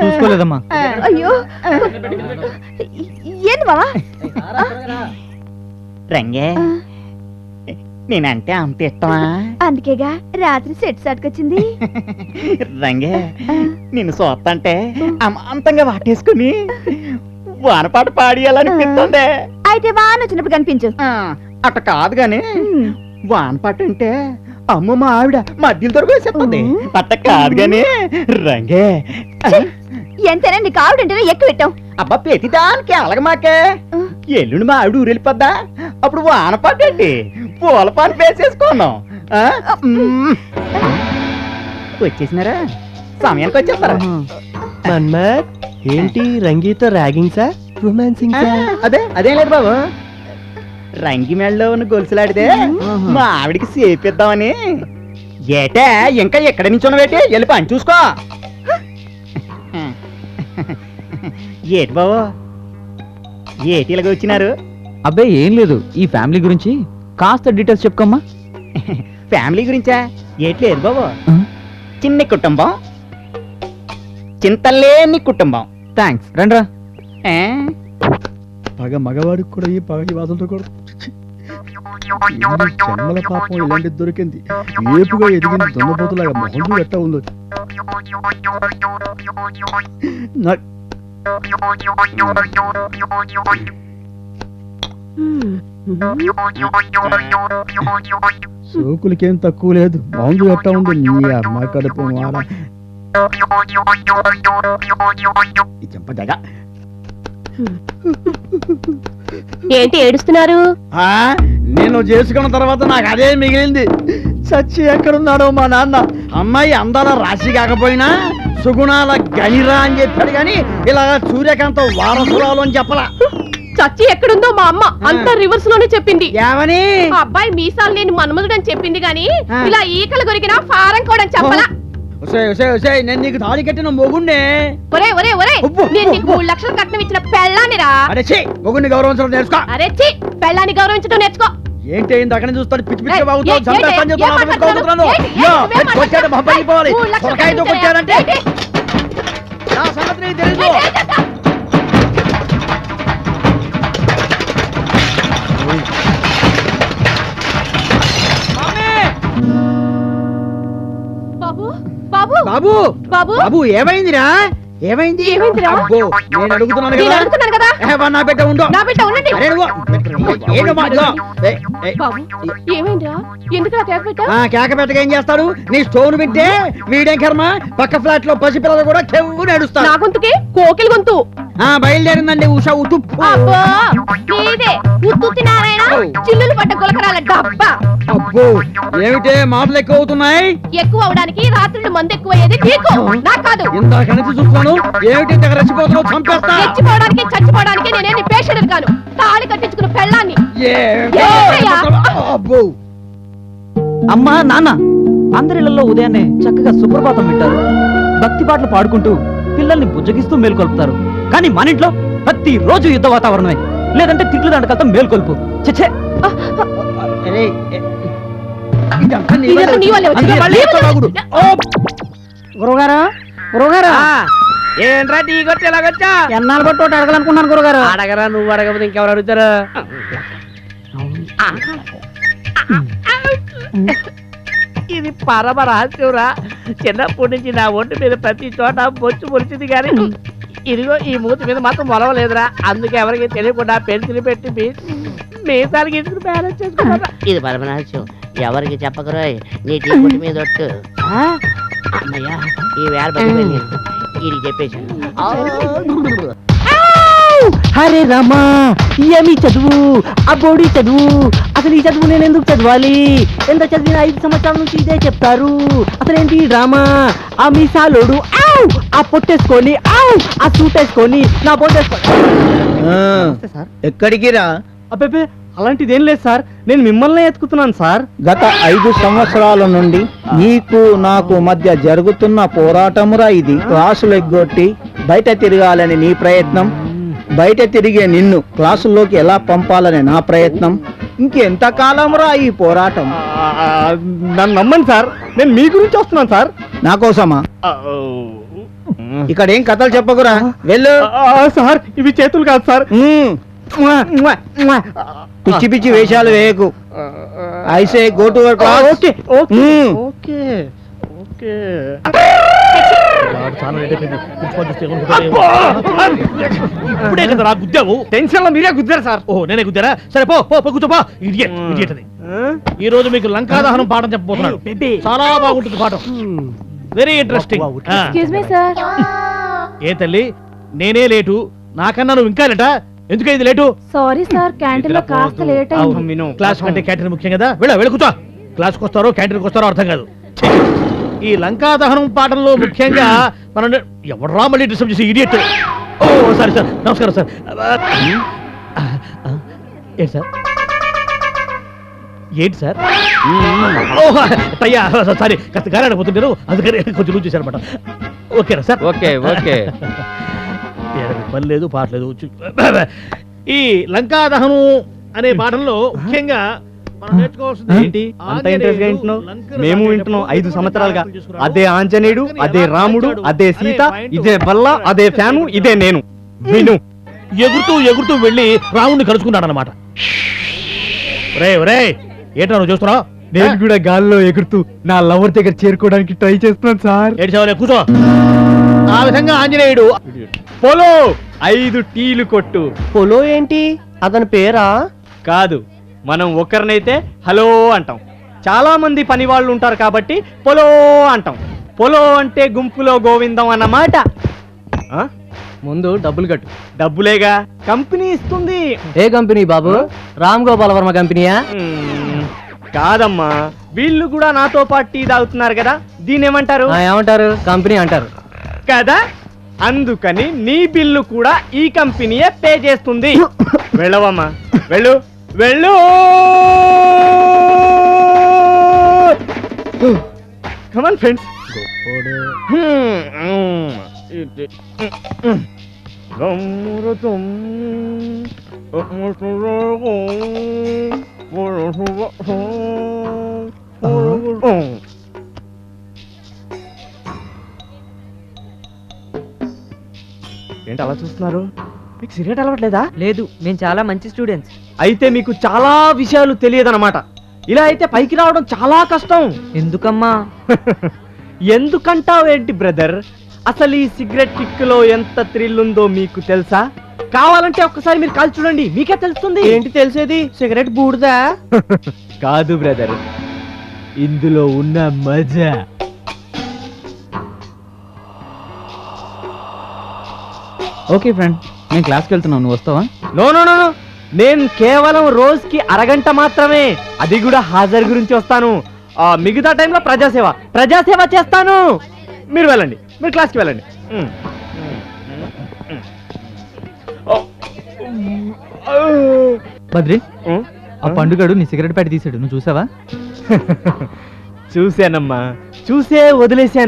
చూసుకోలేదమ్మా. అయ్యో ఏంది మావా? రంగే నేనంటే అంత ఇష్టమా? అందుకేగా రాత్రి సెట్ సాటుకొచ్చింది. రంగే నిన్ను చూస్తంటే అమాంతంగా వాటేసుకుని వానపాట పాడియాలనిపిస్తుంది. అయితే వాన వచ్చినప్పుడు కనిపించు. అట్ట కాదు గాని వానపాట అంటే అమ్మ మా ఆవిడ మధ్యలో దొరికేసేస్తుంది. అట్ట కాదు గాని రంగే ఎంతైనా నీకు ఆవిడంటేనే ఎక్కువ పెట్టాం. అబ్బా ప్రతిదానికి అలగమాకే. ఎల్లుండి మా ఆవిడ ఊరు వెళ్ళిపోద్దా, అప్పుడు వాన పట్టండి పూల పాను వేసేసుకున్నాం. వచ్చేసినారా? సమయానికి వచ్చేస్తారా? ఏంటి రంగీతో ర్యాగింగ్ సార్, రొమాన్సింగ్ సార్? అదేం లేదు బాబు, రంగి మెడలో ఉన్న గొలుసులాడితే మా ఆవిడికి సేపిద్దామని. ఏటే ఇంకా ఎక్కడ నుంచి ఉన్నవేటి, వెళ్ళి పని చూసుకో. ఏటి బాబు ఏటి ఇలాగ వచ్చినారు? అబ్బాయి ఏం లేదు, ఈ ఫ్యామిలీ గురించి కాస్త డీటెయిల్స్ చెప్పుకోమ్మా. ఫ్యామిలీ గురించా? ఏట్లేదు బాబు, చిన్న కుటుంబం, చింతలేని కుటుంబం. థ్యాంక్స్, రండ్రా. పగ మగవాడికి కూడా ఈ పగ వాసంతో కూడా జన్మల పాపం ఇలాంటి దొరికింది. ఏపుగా ఎదిగింది దొన్నపోతులాగా మొహం ఎట్టా ఉందో. సోకులకేం తక్కువ లేదు, మొహం ఎట్టా ఉంది. నీ అమ్మ కడుపు మారా చెంపదగా. ఏంటి ఏడుస్తున్నారు? నేను చేసుకున్న తర్వాత నాకు అదే మిగిలింది. చచ్చి ఎక్కడున్నాడో మా నాన్న. అమ్మాయి అందాల రాశి కాకపోయినా సుగుణాల గనిరా అని చెప్పాడు, గాని ఇలా సూర్యకాంతం వారసురాలు అని చెప్పలా. చచ్చి ఎక్కడుందో మా అమ్మ అంతా రివర్స్ లోనే చెప్పింది. ఏమని? అబ్బాయి మీసాలు నేను మన్మధుడు అని చెప్పింది, గాని ఇలా ఈకలు కొరికిన ఫారం కూడా చెప్పలా. నేను నీకు తాళి కట్టిన మొగుండే. ఒరే ఒరే ఒరే, నేను నీకు 3 లక్షలు కట్నం ఇచ్చిన పెళ్ళానిరా. అరే మొగుడిని గౌరవించడం నేర్చుకో. అరే చి, పెళ్ళాన్ని గౌరవించడం నేర్చుకో. ఏంటి అయింది అక్కడ చూస్తాను, పిచ్చి పిచ్చి బాగుతావు. బాబు బాబు బాబు బాబు ఏమైందిరా? ఏమైంది? నేను అడుగుతున్నాను కదా. నా బిడ్డ ఉండు. నా బిడ్డ ఉండండి. కేక పెట్టగా ఏం చేస్తాడు? నీ స్టోన్ వింటే వీడేం కర్మ, పక్క ఫ్లాట్ లో పసిపిల్లలు కూడా చెవు నడుస్తారు. నా గొంతుకి కోకిల గొంతు. బయలుదేరిందండి ఉషా ఉత్తు. చిల్లులు పడ్డ గులకరాల డబ్బా. అబ్బో ఏమిటే మాటలు ఎక్కువ అవుతున్నాయి? ఎక్కువ అవడానికి రాత్రులు మందు ఎక్కువ అయ్యేది నీకు, నాకు కాదు. ఇందాక నుంచి చూస్తున్నాను, ఏమిటి రెచ్చిపోతున్నావు? చంపేస్తా. రెచ్చిపోవడానికి చచ్చిపోవడానికి నేనేమి పేషెంట్ కాను, తాళి కట్టించుకున్న పెళ్ళాన్ని. అబ్బో అమ్మా నాన్న అందరిళ్లలో ఉదయాన్నే చక్కగా సుప్రభాతం వింటారు, భక్తి పాటలు పాడుకుంటూ పిల్లల్ని బుజ్జగిస్తూ మేల్కొల్పుతారు. కానీ మన ఇంట్లో ప్రతి రోజు యుద్ధ వాతావరణమే, లేదంటే తిట్లు దండకలతో మేల్కొల్పు. చచ్చే గురుగారు గురుగారు ఏంట్రా టీ కొట్టి ఎలాగొచ్చా? ఎన్నాళ్ళు కొట్టి ఒకటి అడగాలనుకున్నాను గురుగారు. అడగరా, నువ్వు అడగకపోతే ఇంకెవరు అడుగుతారు? ఇది పరమ రహస్యంరా. చిన్నప్పటి నుంచి నా ఒంటి మీద ప్రతి చోట బొచ్చు పొలిచింది, కానీ ఇదిగో ఈ మూతి మీద మాత్రం మొలవలేదురా. అందుకే ఎవరికి తెలియకుండా పెన్సిల్ పెట్టి మీసాలకి ఇసుకుని బ్యాలెన్స్ చేసుకున్నా. ఇది పరమ రహస్యం, ఎవరికి చెప్పకరోయ్. నీ టీ కొట్టి మీద ఒట్టు. అమ్మయ్యా ఈ వేళ బయటపోయింది, ఇది చెప్పేసి. హరే రామా, ఏమి చదువు, ఆ బోడి చదువు. అసలు ఈ చదువు నేను ఎందుకు చదవాలి? ఎంత చదివిన 5 సంవత్సరాల నుంచి ఇదే చెప్తారు. అసలేంటి డ్రామా? ఆ మీసాలోడు ఆ పొట్టేసుకొని ఆ సూట్ వేసుకొని నా పొట్టేసుకొని. ఎక్కడికి రా? అబ్బే అలాంటిదేం లేదు సార్, నేను మిమ్మల్ని ఎత్తుకుతున్నాను సార్. గత 5 సంవత్సరాల నుండి నీకు నాకు మధ్య జరుగుతున్న పోరాటమురా ఇది. క్లాసులు ఎగ్గొట్టి బయట తిరగాలని నీ ప్రయత్నం, బయట తిరిగే నిన్ను క్లాసుల్లోకి ఎలా పంపాలని నా ప్రయత్నం. ఇంకెంత కాలంరా ఈ పోరాటం? నన్ను నమ్మండి సార్, నేను మీ గురించి వస్తున్నాను సార్. నా కోసమా? ఇక్కడ ఏం కథలు చెప్పకురా, వెళ్ళు. సార్ ఇవి చేతులు కాదు సార్. పిచ్చి పిచ్చి వేషాలు వేయకు. I say go to your class. Okay okay okay okay. ఇప్పుడే కదా రా గుద్దావు. టెన్షన్ లో మీరే గుద్దారు సార్. ఓ నేనే గుద్దారా? సరే పో పో పో, కూర్చో పో. ఇడియట్ అది. ఈ రోజు మీకు లంకా దహనం పాఠం చెప్పబోతున్నాను. చాలా బాగుంటుంది పాఠం, very interesting. Excuse me sir. ఏ తల్లి, నేనే లేటు, నాకన్నా నువ్వు ఇంకా లేటా? ఎందుకైంది లేటు? సారీ సార్, క్యాంటీన్ లో కాస్త లేట్ అయింది. క్లాస్ కంటే క్యాంటీన్ ముఖ్యం కదా. వెళ్ళ కూర్చో. క్లాస్కి వస్తారో క్యాంటీన్కి వస్తారో అర్థం కాదు. ఛీ! ఈ లంకా దహనం పాఠంలో ముఖ్యంగా మనం ఎవడరా మళ్ళీ డిస్టర్బ్ చేసి ఇడియట్. ఓ సారీ సార్, నమస్కారం సార్. ఏంటి సార్? ఏంటి సార్? ఓహ్ అయ్యా సారీ, కాస్త గాలి ఆడపోతుంటారు, అందుకని కొంచెం లూజ్ చేశారనమాట. ఓకేనా సార్? Okay okay. పని లేదు పాట లేదు. ఈ లంకా దహనం అనే పాఠంలో ముఖ్యంగా మనం నేర్చుకోవాల్సింది ఏంటి అంత ఇంట్రెస్ట్ గా వింటున్నావు? మేము వింటున్నాం 5 సంవత్సరాలుగా. అదే ఆంజనేయుడు, అదే రాముడు, అదే సీత, ఇదే బల్ల, అదే ఫ్యాను, ఇదే నేను. విను. ఎగురుతూ ఎగురుతూ వెళ్ళి రాముడిని కలుసుకున్నాడు అనమాట. రే రే ఏంటో నువ్వు చూస్తున్నావు? నేను కూడా గాల్లో ఎగురుతూ నా లవర్ దగ్గర చేరుకోవడానికి ట్రై చేస్తున్నాను సార్. ఏడ్చావులే, కూర్చో. ఆ విధంగా ఆంజనేయుడు పొలో 5 టీలు కొట్టు. పొలో ఏంటి, అతని పేరా? కాదు, మనం ఒకరినైతే హలో అంటాం. చాలా మంది పని వాళ్ళు ఉంటారు కాబట్టి పొలో అంటాం. పొలో అంటే గుంపులో గోవిందం అన్నమాట. ఆ? ముందు డబ్బులు కట్టు. డబ్బులేగా కంపెనీ ఇస్తుంది. ఏ కంపెనీ బాబు? రామ్ గోపాల్ వర్మ కంపెనీయా? కాదమ్మా, వీళ్ళు కూడా నాతో పాటు టీ తాగుతున్నారు కదా, దీని ఏమంటారు? ఏమంటారు? కంపెనీ అంటారు కదా, అందుకని నీ బిల్లు కూడా ఈ కంపెనీయే పే చేస్తుంది. వెళ్ళవమ్మా, వెళ్ళు వెళ్ళు. Come on friends. ఏంటి అలా చూస్తున్నారు? మీకు సిగరెట్ అలవట్లేదా? లేదు, మేము చాలా మంచి స్టూడెంట్స్. అయితే మీకు చాలా విషయాలు తెలియదన్నమాట. ఇలా అయితే పైకి రావడం చాలా కష్టం. ఎందుకమ్మా? ఎందుకంటావు ఏంటి బ్రదర్? అసలు ఈ సిగరెట్ కిక్కులో ఎంత థ్రిల్ ఉందో మీకు తెలుసా? కావాలంటే ఒక్కసారి మీరు కాల్చి చూడండి, మీకే తెలుస్తుంది. ఏంటి తెలిసేది? సిగరెట్ బూడిదా? కాదు బ్రదర్, ఇందులో ఉన్న మజా. ఓకే ఫ్రెండ్, నేను క్లాస్కి వెళ్తున్నాను, నువ్వు వస్తావా? నో నో నో నో, నేను కేవలం రోజుకి అరగంట మాత్రమే, అది కూడా హాజరు గురించి వస్తాను. మిగతా టైంలో ప్రజాసేవ చేస్తాను. మీరు వెళ్ళండి, మీరు క్లాస్కి వెళ్ళండి. బద్రి, ఆ పండుగడు నీ సిగరెట్ ప్యాకెట్ తీసాడు, నువ్వు చూసావా? చూశానమ్మా, చూసే వదిలేశాను.